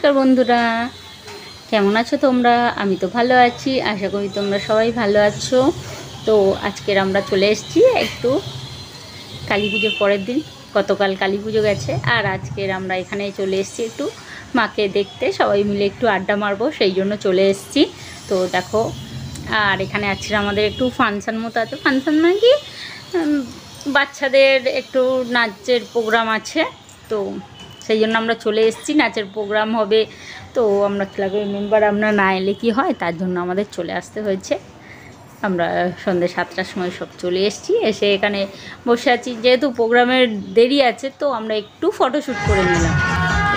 নমস্কার বন্ধুরা, কেমন আছো তোমরা? আমি তো ভালো আছি, আশা করি তোমরা সবাই ভালো আছো। তো আজকের আমরা চলে এসেছি একটু কালী পুজোর পরের দিন। গতকাল কালী পুজো গেছে, আর আজকের আমরা এখানে চলে এসেছি একটু মাকে দেখতে, সবাই মিলে একটু আড্ডা মারবো, সেই জন্য চলে এসেছি। তো দেখো, আর এখানে আজকে আমাদের একটু ফাংশান মতো আছে। ফাংশান মানে কি, বাচ্চাদের একটু নাচের প্রোগ্রাম আছে, তো সেই জন্য আমরা চলে এসেছি। নাচের প্রোগ্রাম হবে, তো আমরা ক্লাবের মেম্বার, আমরা না এলে কি হয়, তার জন্য আমাদের চলে আসতে হয়েছে। আমরা সন্ধ্যে 7টার সময় সব চলে এসেছি, এসে এখানে বসে আছি। যেহেতু প্রোগ্রামের দেরি আছে, তো আমরা একটু ফটোশ্যুট করে নিলাম।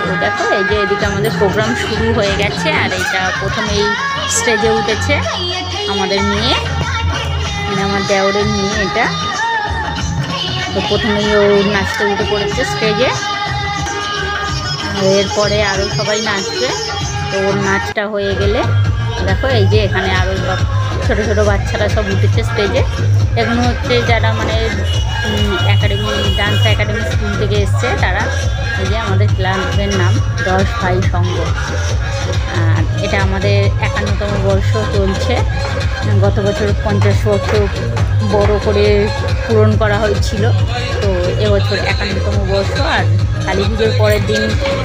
তো দেখো, এই যে এদিকে আমাদের প্রোগ্রাম শুরু হয়ে গেছে, আর এইটা প্রথমেই স্টেজে উঠেছে আমাদের মেয়ে, মানে আমার দেওরের মেয়ে এটা। তো প্রথমেই ও নাচতে উঠে পড়েছে স্টেজে, এরপরে আরও সবাই নাচবে। তো ওর নাচটা হয়ে গেলে দেখো, এই যে এখানে আরও সব ছোটো ছোটো বাচ্চারা সব উঠেছে স্টেজে। এগুলো হচ্ছে যারা মানে একাডেমি, ডান্স একাডেমি স্কুল থেকে এসছে তারা। এই যে আমাদের ক্লাবের নাম 10 ভাই সংঘ, আর এটা আমাদের 51তম বর্ষ চলছে। গত বছর 50 বছর বড় করে পূরণ করা হয়েছিল, তো এবছর 51তম বর্ষ। আর কালী পুজোর পরের দিন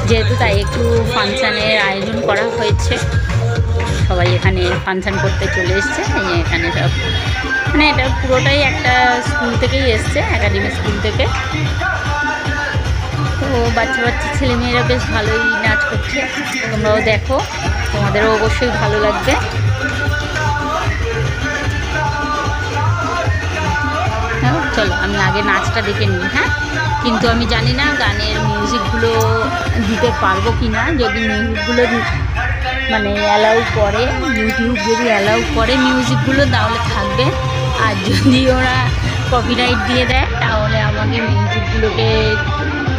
যেহেতু, তাই একটু ফাংশানের আয়োজন করা হয়েছে। সবাই এখানে ফাংশান করতে চলে এসছে। এখানে সব মানে এটা পুরোটাই একটা স্কুল থেকেই এসছে, একাডেমি স্কুল থেকে। তো বাচ্চা বাচ্চা ছেলেমেয়েরা বেশ ভালোই নাচ করছে, তোমরাও দেখো, তোমাদেরও অবশ্যই ভালো লাগবে। চলো আমি আগে নাচটা দেখে নিই, হ্যাঁ। কিন্তু আমি জানি না গানের মিউজিকগুলো দিতে পারবো কি না। যদি মিউজিকগুলো মানে অ্যালাউ করে, ইউটিউব যদি অ্যালাউ করে মিউজিকগুলো, তাহলে থাকবে। আর যদি ওরা কপিরাইট দিয়ে দেয়, তাহলে আমাকে মিউজিকগুলোকে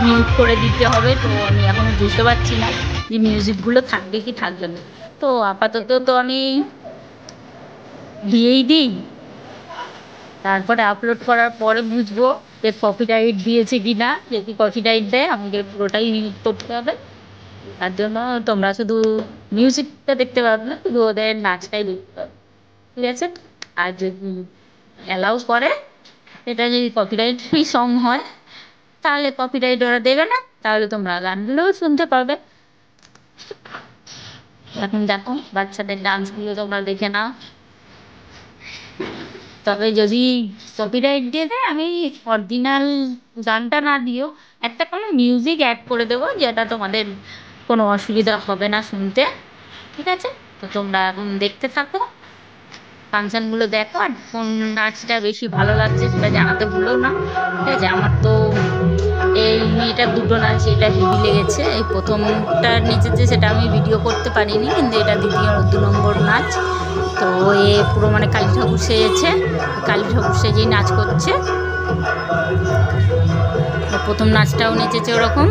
মিউট করে দিতে হবে। তো আমি এখনও বুঝতে পারছি না যে মিউজিকগুলো থাকবে কি থাকবে না। তো আপাতত তো আমি দিয়েই দিই, তারপরে আপলোড করার পরে বুঝবো যে কপিরাইট দিয়েছে কি না। যদি কপিরাইট দেয়, আমাকে পুরোটাই মিউট করতে হবে। তার জন্য তোমরা শুধু মিউজিকটা দেখতে পাবে না, শুধু ওদের নাচটাই দেখতে পাবে, ঠিক আছে? আর যদি অ্যালাউ করে, এটা যদি কপিরাইট ফ্রি সং হয়, তাহলে কপিরাইট ওরা দেবে না, তাহলে তোমরা গানগুলোও শুনতে পাবে। এখন দেখো, বাচ্চাদের ডান্সগুলো তোমরা দেখে নাও। তবে যদি কপিরাইট দিয়ে দেয়, আমি অরিজিনাল গানটা না দিয়েও একটা কোনো মিউজিক অ্যাড করে দেবো, যেটা তোমাদের কোনো অসুবিধা হবে না শুনতে, ঠিক আছে? তো তোমরা এখন দেখতে থাকো, ফাংশানগুলো দেখো, আর কোন নাচটা বেশি ভালো লাগছে সেটা জানাতে ভুলো না, ঠিক আছে? আমার তো এই মেয়েটার দুটো নাচ এটা হেভি লেগেছে। এই প্রথমটা নেচেছে, সেটা আমি ভিডিও করতে পারিনি, কিন্তু এটা দ্বিতীয় 2 নম্বর নাচ। তো এ পুরো মানে কালী ঠাকুর সেজেছে, কালী ঠাকুর সেজেই নাচ করছে। প্রথম নাচটাও নেচেছে ওরকম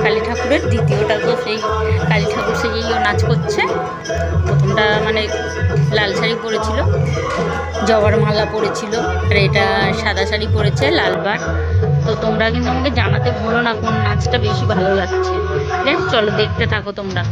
কালী ঠাকুরের, দ্বিতীয়টা তো সেই কালী ঠাকুর সেজেই ও নাচ করছে। প্রথমটা মানে লাল শাড়ি পরেছিল, জবার মালা পরেছিল, আর এটা সাদা শাড়ি পরেছে লালবার। তো তোমরা কিন্তু আমাকে জানাতে ভুলো না কোন নাচটা বেশি ভালো লাগছে। দেখ, চলো দেখতে থাকো তোমরা।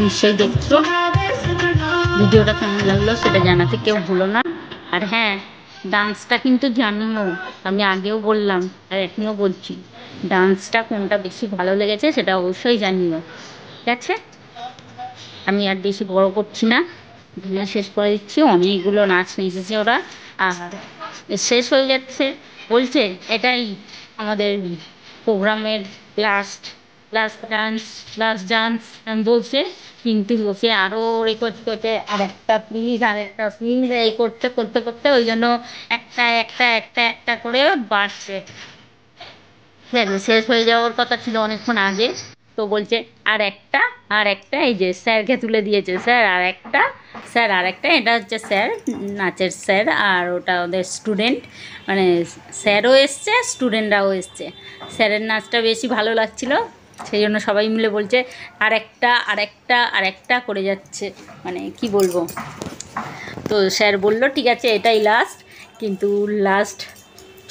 নিশ্চয়ই দেখছো। ভিডিওটা কেমন লাগলো সেটা জানাতে কেউ ভুলো না। আর হ্যাঁ, ডান্সটা কিন্তু জানিও, আমি আগেও বললাম আর এখনও বলছি, ডান্সটা কোনটা বেশি ভালো লেগেছে সেটা অবশ্যই জানিও, ঠিক আছে? আমি আর বেশি বড় করছি না, ভিডিও শেষ করে দিচ্ছি। অনেকগুলো নাচ নেচেছে ওরা, আর শেষ হয়ে যাচ্ছে বলছে এটাই আমাদের প্রোগ্রামের লাস্ট ডান্স বলছে। কিন্তু লোকে আরও এ করতে করতে আর একটা প্লিজ এই করতে করতে করতে ওই জন্য একটা একটা একটা একটা করে বাড়ছে। শেষ হয়ে যাওয়ার কথা ছিল অনেকক্ষণ আগে, তো বলছে আর একটা এই যে স্যারকে তুলে দিয়েছে, স্যার আর একটা, এটা হচ্ছে স্যার, নাচের স্যার, আর ওটা ওদের স্টুডেন্ট, মানে স্যারও এসছে স্টুডেন্টরাও এসছে। স্যারের নাচটা বেশি ভালো লাগছিল, সেই জন্য সবাই মিলে বলছে আর একটা করে যাচ্ছে, মানে কি বলবো। তো স্যার বলল ঠিক আছে এটাই লাস্ট, কিন্তু লাস্ট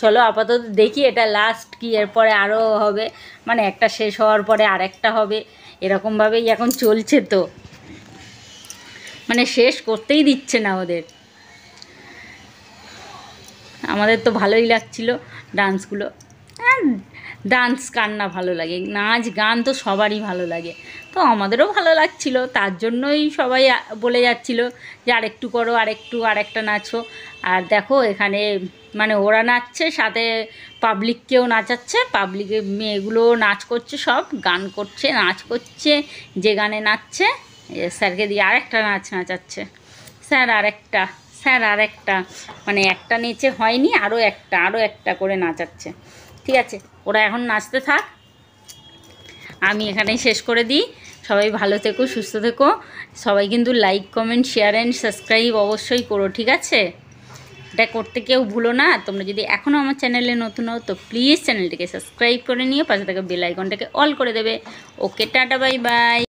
চলো আপাতত দেখি এটা লাস্ট কি, এরপরে আরও হবে, মানে একটা শেষ হওয়ার পরে আর একটা হবে, এরকমভাবেই এখন চলছে। তো মানে শেষ করতেই দিচ্ছে না ওদের। আমাদের তো ভালোই লাগছিল ডান্সগুলো। হ্যাঁ, ডান্স কার না ভালো লাগে, নাচ গান তো সবারই ভালো লাগে, তো আমাদেরও ভালো লাগছিল, তার জন্যই সবাই বলে যাচ্ছিল যে আরেকটু করো, আরেকটা নাচো। আর দেখো এখানে মানে ওরা নাচছে, সাথে পাবলিককেও নাচাচ্ছে, পাবলিকে মেয়েগুলোও নাচ করছে, সব গান করছে, নাচ করছে, যে গানে নাচছে স্যারকে দিয়ে আরেকটা নাচ নাচাচ্ছে, স্যার আর একটা, মানে একটা নেচে হয়নি, আরও একটা করে নাচাচ্ছে। ঠিক আছে, ওরা এখন নাচতে থাক, আমি এখানেই শেষ করে দিই। সবাই ভালো থেকো, সুস্থ থেকো, সবাই কিন্তু like comment share and subscribe অবশ্যই করো, ঠিক আছে? এটা করতে কেউ ভুলো না। তোমরা যদি এখনও আমার চ্যানেলে নতুন হও তো প্লিজ চ্যানেলটিকে সাবস্ক্রাইব করে নিয়ে পাশে থাকা বেল আইকনটাকে অল করে দেবে। ওকে, টাটা, বাই বাই।